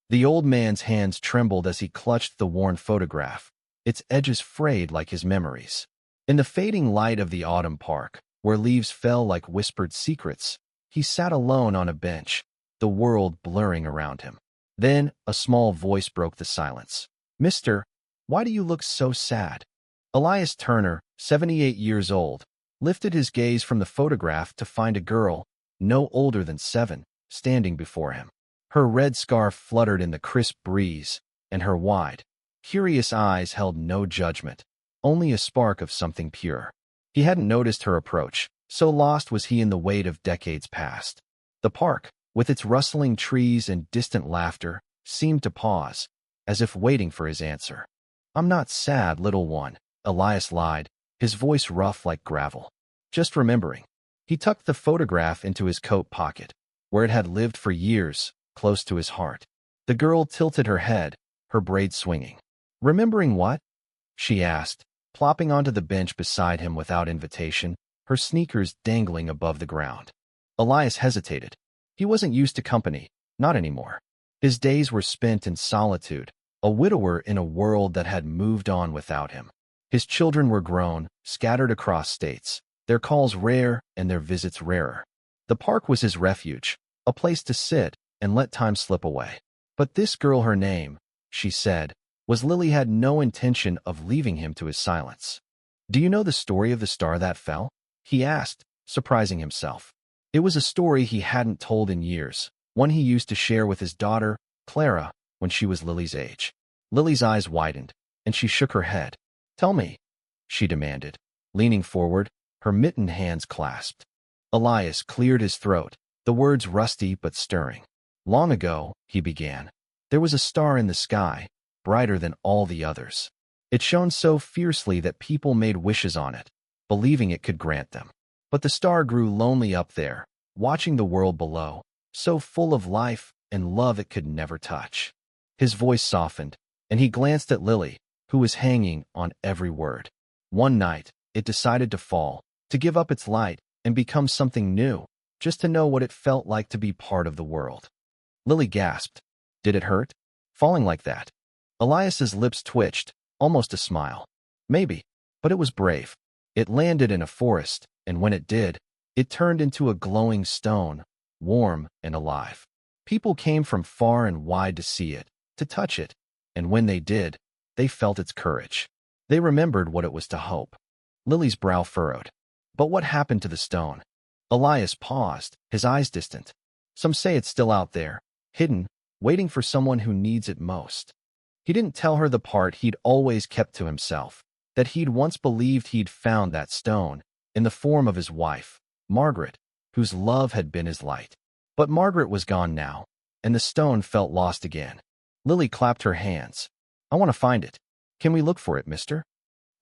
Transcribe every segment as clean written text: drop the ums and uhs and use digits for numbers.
The old man's hands trembled as he clutched the worn photograph, its edges frayed like his memories. In the fading light of the autumn park, where leaves fell like whispered secrets, he sat alone on a bench, the world blurring around him. Then a small voice broke the silence. "Mister, why do you look so sad?" Elias Turner, 78 years old, lifted his gaze from the photograph to find a girl, no older than 7, standing before him. Her red scarf fluttered in the crisp breeze, and her wide, curious eyes held no judgment, only a spark of something pure. He hadn't noticed her approach, so lost was he in the weight of decades past. The park, with its rustling trees and distant laughter, seemed to pause, as if waiting for his answer. "I'm not sad, little one," Elias lied, his voice rough like gravel. "Just remembering." He tucked the photograph into his coat pocket, where it had lived for years, close to his heart. The girl tilted her head, her braids swinging. "Remembering what?" she asked, plopping onto the bench beside him without invitation, her sneakers dangling above the ground. Elias hesitated. He wasn't used to company, not anymore. His days were spent in solitude, a widower in a world that had moved on without him. His children were grown, scattered across states, their calls rare and their visits rarer. The park was his refuge, a place to sit and let time slip away. But this girl, her name, she said, was Lily, had no intention of leaving him to his silence. "Do you know the story of the star that fell?" he asked, surprising himself. It was a story he hadn't told in years, one he used to share with his daughter, Clara, when she was Lily's age. Lily's eyes widened, and she shook her head. "Tell me," she demanded, leaning forward, her mittened hands clasped. Elias cleared his throat, the words rusty but stirring. "Long ago," he began, "there was a star in the sky, brighter than all the others. It shone so fiercely that people made wishes on it, believing it could grant them. But the star grew lonely up there, watching the world below, so full of life and love it could never touch." His voice softened, and he glanced at Lily, who was hanging on every word. One night, it decided to fall, to give up its light and become something new, just to know what it felt like to be part of the world. Lily gasped. "Did it hurt? Falling like that?" Elias's lips twitched, almost a smile. "Maybe, but it was brave. It landed in a forest, and when it did, it turned into a glowing stone, warm and alive. People came from far and wide to see it, to touch it, and when they did, they felt its courage. They remembered what it was to hope." Lily's brow furrowed. "But what happened to the stone?" Elias paused, his eyes distant. "Some say it's still out there, hidden, waiting for someone who needs it most." He didn't tell her the part he'd always kept to himself, that he'd once believed he'd found that stone, in the form of his wife, Margaret, whose love had been his light. But Margaret was gone now, and the stone felt lost again. Lily clapped her hands. "I want to find it. Can we look for it, mister?"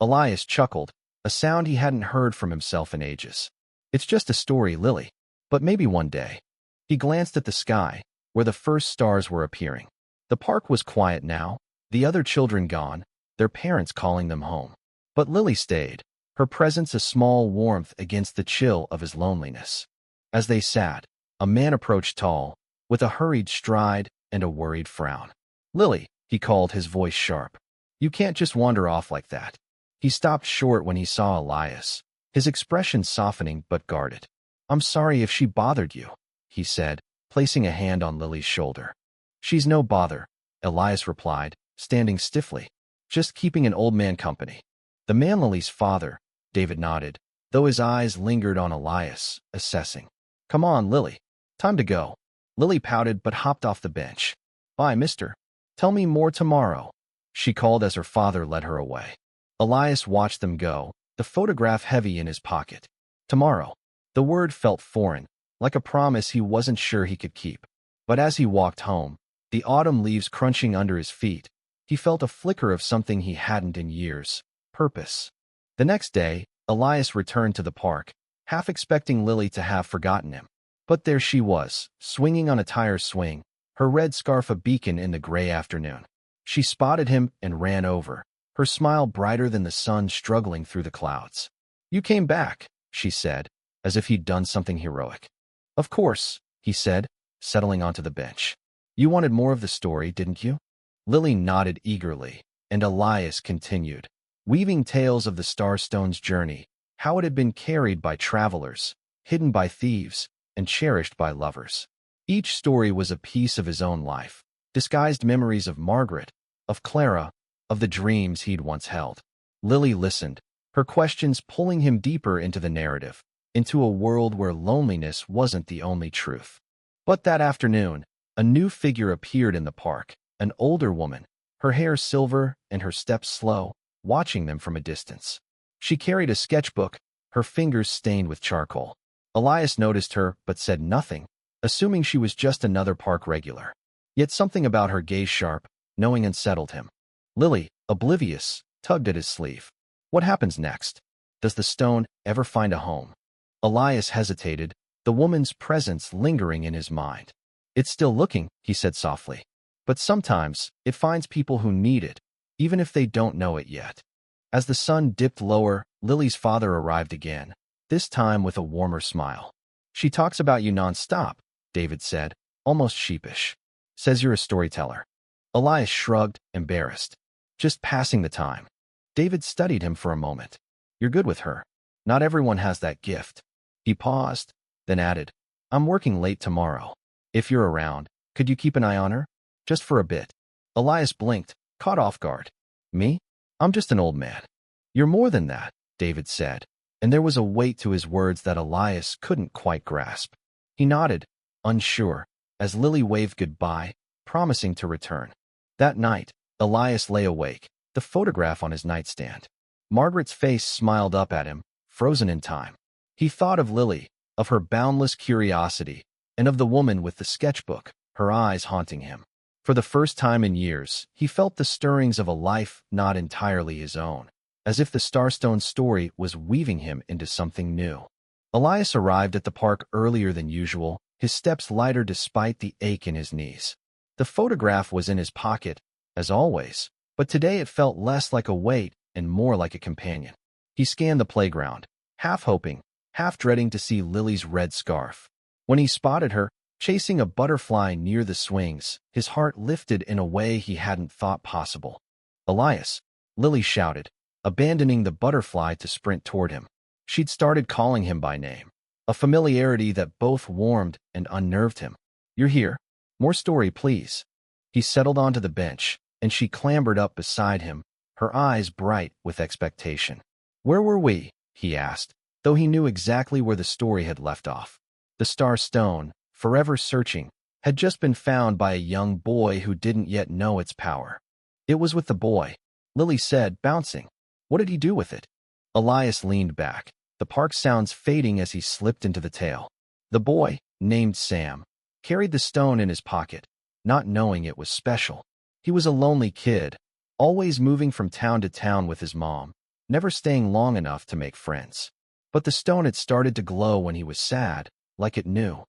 Elias chuckled, a sound he hadn't heard from himself in ages. "It's just a story, Lily, but maybe one day." He glanced at the sky, where the first stars were appearing. The park was quiet now, the other children gone, their parents calling them home. But Lily stayed, her presence a small warmth against the chill of his loneliness. As they sat, a man approached, tall, with a hurried stride and a worried frown. "Lily," he called, his voice sharp. "You can't just wander off like that." He stopped short when he saw Elias, his expression softening but guarded. "I'm sorry if she bothered you," he said, placing a hand on Lily's shoulder. "She's no bother," Elias replied, standing stiffly. "Just keeping an old man company." "The man Lily's father," David nodded, though his eyes lingered on Elias, assessing. "Come on, Lily. Time to go." Lily pouted but hopped off the bench. "Bye, mister. Tell me more tomorrow," she called as her father led her away. Elias watched them go, the photograph heavy in his pocket. Tomorrow. The word felt foreign, like a promise he wasn't sure he could keep. But as he walked home, the autumn leaves crunching under his feet, he felt a flicker of something he hadn't in years: purpose. The next day, Elias returned to the park, half expecting Lily to have forgotten him. But there she was, swinging on a tire swing, her red scarf a beacon in the gray afternoon. She spotted him and ran over, her smile brighter than the sun struggling through the clouds. "You came back," she said, as if he'd done something heroic. "Of course," he said, settling onto the bench. You wanted more of the story, didn't you? Lily nodded eagerly, and Elias continued, weaving tales of the Starstone's journey, how it had been carried by travelers, hidden by thieves, and cherished by lovers. Each story was a piece of his own life, disguised memories of Margaret, of Clara, of the dreams he'd once held. Lily listened, her questions pulling him deeper into the narrative, into a world where loneliness wasn't the only truth. But that afternoon, a new figure appeared in the park, an older woman, her hair silver and her steps slow, watching them from a distance. She carried a sketchbook, her fingers stained with charcoal. Elias noticed her but said nothing, assuming she was just another park regular. Yet something about her gaze sharp, knowing unsettled him. Lily, oblivious, tugged at his sleeve. What happens next? Does the stone ever find a home? Elias hesitated, the woman's presence lingering in his mind. It's still looking, he said softly. But sometimes, it finds people who need it, even if they don't know it yet. As the sun dipped lower, Lily's father arrived again, this time with a warmer smile. She talks about you nonstop, David said, almost sheepish. Says you're a storyteller. Elias shrugged, embarrassed. Just passing the time. David studied him for a moment. You're good with her. Not everyone has that gift. He paused, then added, I'm working late tomorrow. If you're around, could you keep an eye on her? Just for a bit. Elias blinked, caught off guard. Me? I'm just an old man. You're more than that, David said, and there was a weight to his words that Elias couldn't quite grasp. He nodded, unsure, as Lily waved goodbye, promising to return. That night, Elias lay awake, the photograph on his nightstand. Margaret's face smiled up at him, frozen in time. He thought of Lily, of her boundless curiosity, and of the woman with the sketchbook, her eyes haunting him. For the first time in years, he felt the stirrings of a life not entirely his own, as if the Starstone story was weaving him into something new. Elias arrived at the park earlier than usual, his steps lighter despite the ache in his knees. The photograph was in his pocket, as always, but today it felt less like a weight and more like a companion. He scanned the playground, half hoping, half dreading to see Lily's red scarf. When he spotted her, chasing a butterfly near the swings, his heart lifted in a way he hadn't thought possible. Elias, Lily shouted, abandoning the butterfly to sprint toward him. She'd started calling him by name, a familiarity that both warmed and unnerved him. You're here. More story, please. He settled onto the bench, and she clambered up beside him, her eyes bright with expectation. Where were we? He asked, though he knew exactly where the story had left off. The Starstone, forever searching, had just been found by a young boy who didn't yet know its power. It was with the boy, Lily said, bouncing. What did he do with it? Elias leaned back, the park sounds fading as he slipped into the tale. The boy, named Sam, carried the stone in his pocket, not knowing it was special. He was a lonely kid, always moving from town to town with his mom, never staying long enough to make friends. But the stone had started to glow when he was sad, like it knew.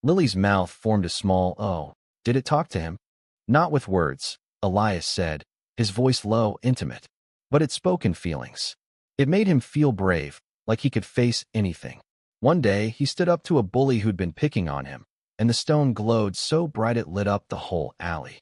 Lily's mouth formed a small O. Did it talk to him? Not with words, Elias said, his voice low, intimate. But it spoke in feelings. It made him feel brave, like he could face anything. One day, he stood up to a bully who'd been picking on him, and the stone glowed so bright it lit up the whole alley.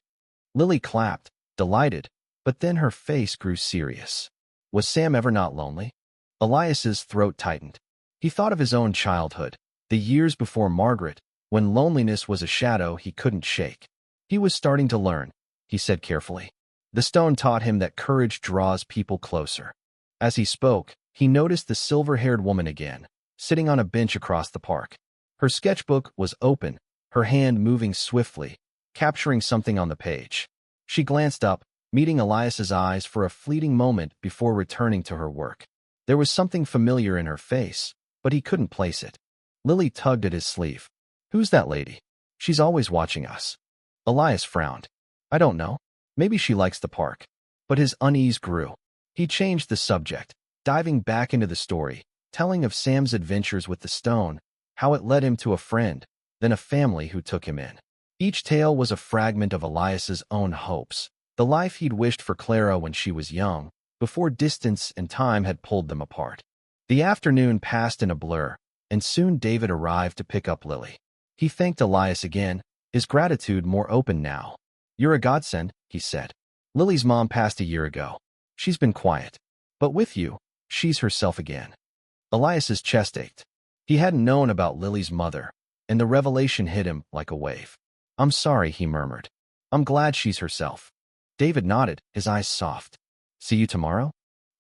Lily clapped, delighted, but then her face grew serious. Was Sam ever not lonely? Elias's throat tightened. He thought of his own childhood, the years before Margaret, when loneliness was a shadow he couldn't shake. He was starting to learn, he said carefully. The stone taught him that courage draws people closer. As he spoke, he noticed the silver-haired woman again, sitting on a bench across the park. Her sketchbook was open, her hand moving swiftly, capturing something on the page. She glanced up, meeting Elias's eyes for a fleeting moment before returning to her work. There was something familiar in her face, but he couldn't place it. Lily tugged at his sleeve. Who's that lady? She's always watching us. Elias frowned. I don't know. Maybe she likes the park. But his unease grew. He changed the subject, diving back into the story, telling of Sam's adventures with the stone, how it led him to a friend, then a family who took him in. Each tale was a fragment of Elias's own hopes, the life he'd wished for Clara when she was young, before distance and time had pulled them apart. The afternoon passed in a blur, and soon David arrived to pick up Lily. He thanked Elias again, His gratitude more open now. "You're a godsend," he said. "Lily's mom passed a year ago. She's been quiet. But with you, she's herself again." Elias's chest ached. He hadn't known about Lily's mother, and the revelation hit him like a wave. "I'm sorry," he murmured. "I'm glad she's herself." David nodded, his eyes soft. "See you tomorrow?"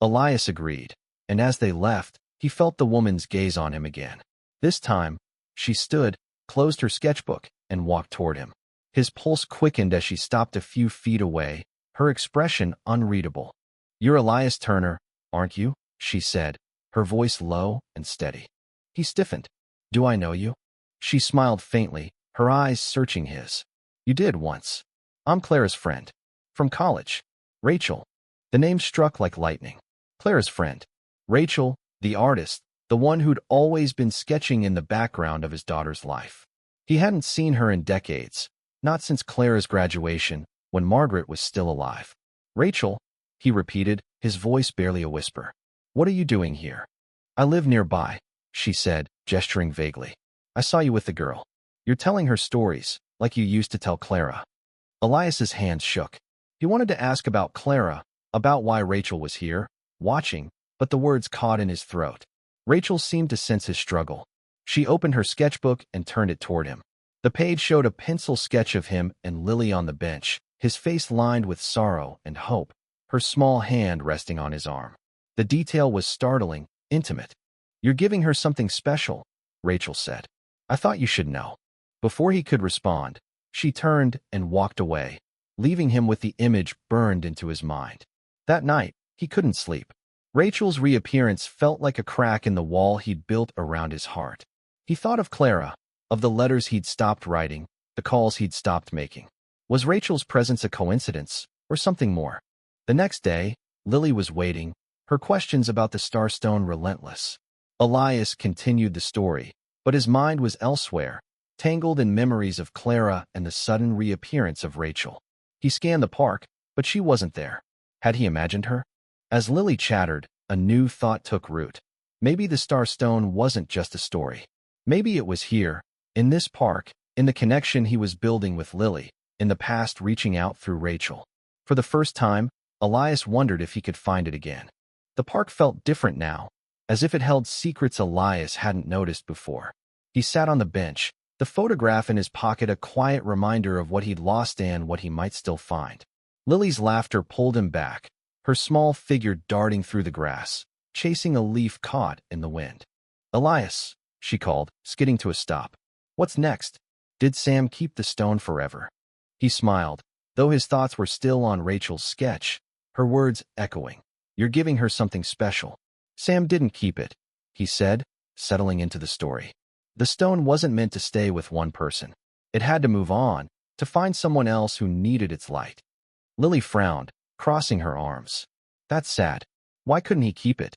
Elias agreed, and as they left, he felt the woman's gaze on him again. This time, she stood, closed her sketchbook, and walked toward him. His pulse quickened as she stopped a few feet away, her expression unreadable. "You're Elias Turner, aren't you?" she said, her voice low and steady. He stiffened. "Do I know you?" She smiled faintly, her eyes searching his. "You did once. I'm Clara's friend. From college. Rachel." The name struck like lightning. Clara's friend. Rachel, the artist, the one who'd always been sketching in the background of his daughter's life. He hadn't seen her in decades, not since Clara's graduation, when Margaret was still alive. "Rachel," he repeated, his voice barely a whisper. "What are you doing here?" "I live nearby," she said, gesturing vaguely. "I saw you with the girl. You're telling her stories, like you used to tell Clara." Elias's hands shook. He wanted to ask about Clara, about why Rachel was here, watching, but the words caught in his throat. Rachel seemed to sense his struggle. She opened her sketchbook and turned it toward him. The page showed a pencil sketch of him and Lily on the bench, his face lined with sorrow and hope, her small hand resting on his arm. The detail was startling, intimate. "You're giving her something special," Rachel said. "I thought you should know." Before he could respond, she turned and walked away, leaving him with the image burned into his mind. That night, he couldn't sleep. Rachel's reappearance felt like a crack in the wall he'd built around his heart. He thought of Clara, of the letters he'd stopped writing, the calls he'd stopped making. Was Rachel's presence a coincidence, or something more? The next day, Lily was waiting, her questions about the Starstone relentless. Elias continued the story, but his mind was elsewhere, tangled in memories of Clara and the sudden reappearance of Rachel. He scanned the park, but she wasn't there. Had he imagined her? As Lily chattered, a new thought took root. Maybe the Starstone wasn't just a story. Maybe it was here, in this park, in the connection he was building with Lily, in the past reaching out through Rachel. For the first time, Elias wondered if he could find it again. The park felt different now, as if it held secrets Elias hadn't noticed before. He sat on the bench, the photograph in his pocket a quiet reminder of what he'd lost and what he might still find. Lily's laughter pulled him back, her small figure darting through the grass, chasing a leaf caught in the wind. "Elias," she called, skidding to a stop. "What's next? Did Sam keep the stone forever?" He smiled, though his thoughts were still on Rachel's sketch, her words echoing. "You're giving her something special." "Sam didn't keep it," he said, settling into the story. "The stone wasn't meant to stay with one person. It had to move on, to find someone else who needed its light." Lily frowned, crossing her arms. "That's sad. Why couldn't he keep it?"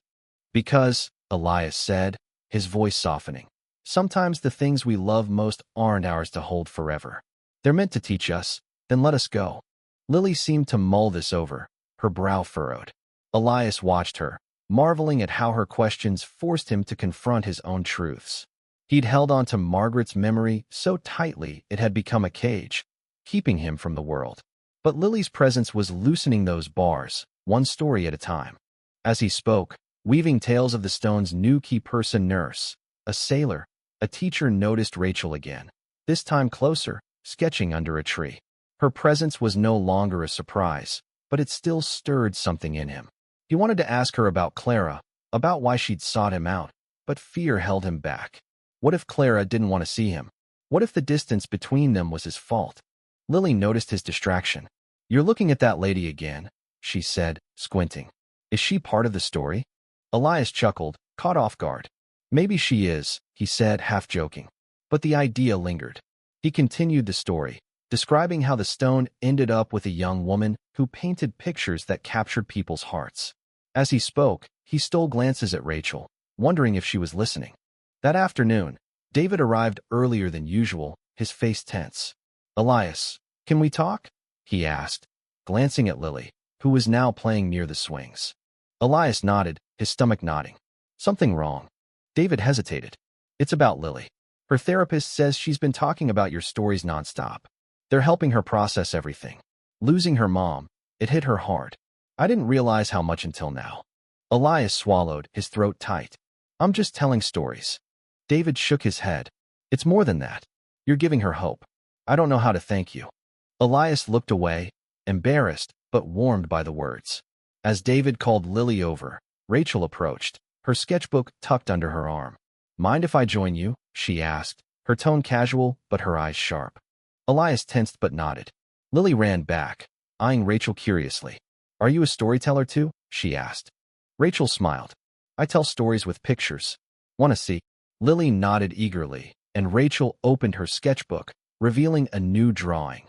"Because," Elias said, his voice softening, "sometimes the things we love most aren't ours to hold forever. They're meant to teach us, then let us go." Lily seemed to mull this over, her brow furrowed. Elias watched her, marveling at how her questions forced him to confront his own truths. He'd held on to Margaret's memory so tightly it had become a cage, keeping him from the world. But Lily's presence was loosening those bars, one story at a time. As he spoke, weaving tales of the stone's new key person nurse, a sailor, a teacher noticed Rachel again, this time closer, sketching under a tree. Her presence was no longer a surprise, but it still stirred something in him. He wanted to ask her about Clara, about why she'd sought him out, but fear held him back. What if Clara didn't want to see him? What if the distance between them was his fault? Lily noticed his distraction. "You're looking at that lady again," she said, squinting. "Is she part of the story?" Elias chuckled, caught off guard. "Maybe she is," he said, half joking. But the idea lingered. He continued the story, describing how the stone ended up with a young woman who painted pictures that captured people's hearts. As he spoke, he stole glances at Rachel, wondering if she was listening. That afternoon, David arrived earlier than usual, his face tense. "Elias, can we talk?" he asked, glancing at Lily, who was now playing near the swings. Elias nodded, his stomach knotting. "Something wrong?" David hesitated. "It's about Lily." Her therapist says she's been talking about your stories nonstop. They're helping her process everything. Losing her mom, it hit her hard. I didn't realize how much until now. Elias swallowed, his throat tight. I'm just telling stories. David shook his head. It's more than that. You're giving her hope. I don't know how to thank you. Elias looked away, embarrassed, but warmed by the words. As David called Lily over, Rachel approached, her sketchbook tucked under her arm. Mind if I join you? She asked, her tone casual but her eyes sharp. Elias tensed but nodded. Lily ran back, eyeing Rachel curiously. Are you a storyteller too? She asked. Rachel smiled. I tell stories with pictures. Want to see? Lily nodded eagerly, and Rachel opened her sketchbook, revealing a new drawing.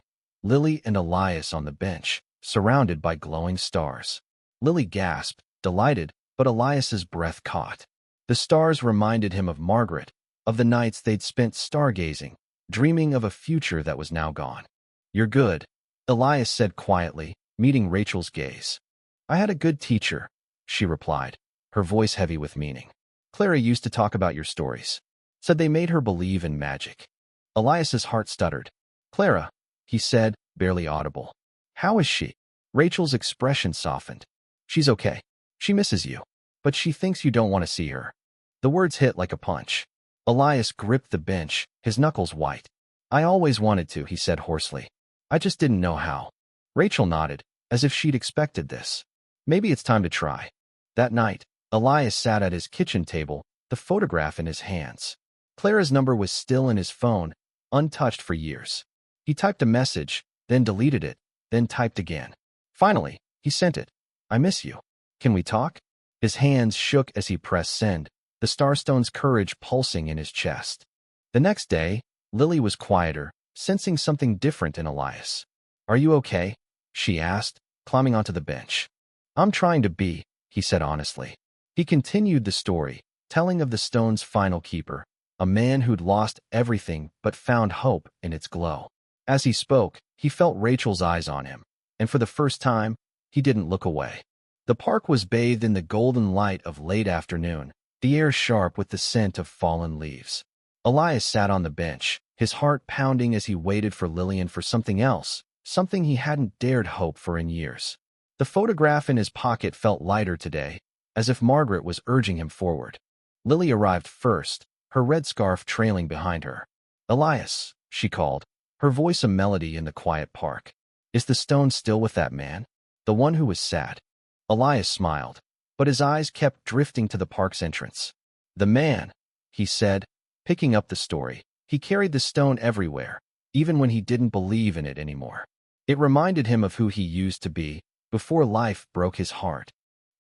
Lily and Elias on the bench, surrounded by glowing stars. Lily gasped, delighted, but Elias's breath caught. The stars reminded him of Margaret, of the nights they'd spent stargazing, dreaming of a future that was now gone. You're good, Elias said quietly, meeting Rachel's gaze. I had a good teacher, she replied, her voice heavy with meaning. Clara used to talk about your stories. Said they made her believe in magic. Elias's heart stuttered. Clara, he said, barely audible. How is she? Rachel's expression softened. She's okay. She misses you. But she thinks you don't want to see her. The words hit like a punch. Elias gripped the bench, his knuckles white. I always wanted to, he said hoarsely. I just didn't know how. Rachel nodded, as if she'd expected this. Maybe it's time to try. That night, Elias sat at his kitchen table, the photograph in his hands. Clara's number was still in his phone, untouched for years. He typed a message, then deleted it, then typed again. Finally, he sent it. I miss you. Can we talk? His hands shook as he pressed send, the Starstone's courage pulsing in his chest. The next day, Lily was quieter, sensing something different in Elias. Are you okay? She asked, climbing onto the bench. I'm trying to be, he said honestly. He continued the story, telling of the stone's final keeper, a man who'd lost everything but found hope in its glow. As he spoke, he felt Rachel's eyes on him, and for the first time, he didn't look away. The park was bathed in the golden light of late afternoon, the air sharp with the scent of fallen leaves. Elias sat on the bench, his heart pounding as he waited for Lillian for something else, something he hadn't dared hope for in years. The photograph in his pocket felt lighter today, as if Margaret was urging him forward. Lily arrived first, her red scarf trailing behind her. Elias, she called, her voice a melody in the quiet park. Is the stone still with that man? The one who was sad? Elias smiled, but his eyes kept drifting to the park's entrance. The man, he said, picking up the story. He carried the stone everywhere, even when he didn't believe in it anymore. It reminded him of who he used to be, before life broke his heart.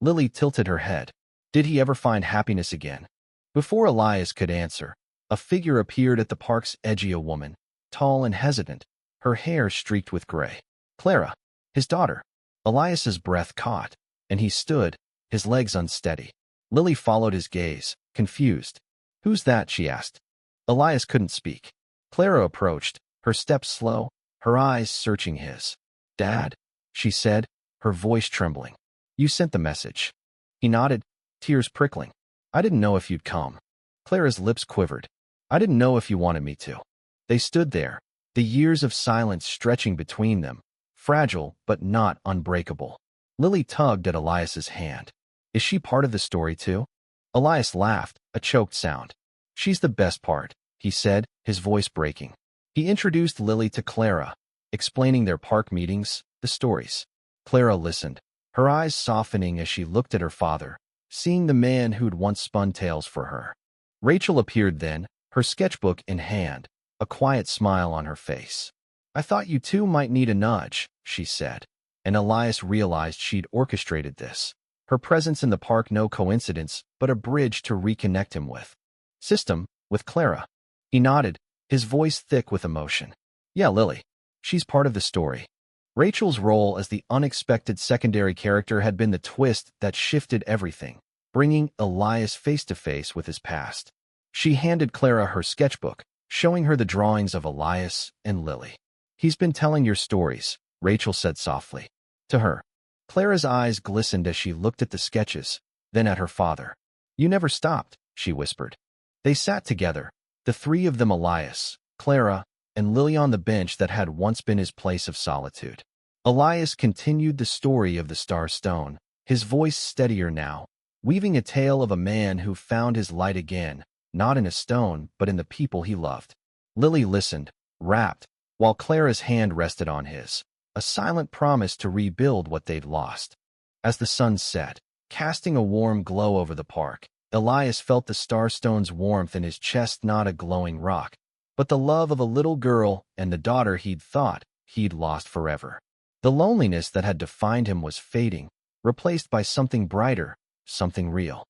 Lily tilted her head. Did he ever find happiness again? Before Elias could answer, a figure appeared at the park's edge, a woman, tall and hesitant, her hair streaked with gray. Clara, his daughter. Elias's breath caught, and he stood, his legs unsteady. Lily followed his gaze, confused. Who's that? She asked. Elias couldn't speak. Clara approached, her steps slow, her eyes searching his. Dad, she said, her voice trembling. You sent the message. He nodded, tears prickling. I didn't know if you'd come. Clara's lips quivered. I didn't know if you wanted me to. They stood there, the years of silence stretching between them, fragile but not unbreakable. Lily tugged at Elias's hand. Is she part of the story too? Elias laughed, a choked sound. She's the best part, he said, his voice breaking. He introduced Lily to Clara, explaining their park meetings, the stories. Clara listened, her eyes softening as she looked at her father, seeing the man who'd once spun tales for her. Rachel appeared then, her sketchbook in hand, a quiet smile on her face. I thought you two might need a nudge, she said, and Elias realized she'd orchestrated this. Her presence in the park no coincidence, but a bridge to reconnect him with Clara. He nodded, his voice thick with emotion. Yeah, Lily. She's part of the story. Rachel's role as the unexpected secondary character had been the twist that shifted everything, bringing Elias face to face with his past. She handed Clara her sketchbook, showing her the drawings of Elias and Lily. He's been telling your stories, Rachel said softly. To her. Clara's eyes glistened as she looked at the sketches, then at her father. You never stopped, she whispered. They sat together, The three of them, Elias, Clara, and Lily, on the bench that had once been his place of solitude. Elias continued the story of the Star Stone, his voice steadier now, weaving a tale of a man who found his light again, not in a stone, but in the people he loved. Lily listened, rapt, while Clara's hand rested on his, a silent promise to rebuild what they'd lost. As the sun set, casting a warm glow over the park, Elias felt the Starstone's warmth in his chest, not a glowing rock, but the love of a little girl and the daughter he'd thought he'd lost forever. The loneliness that had defined him was fading, replaced by something brighter, something real.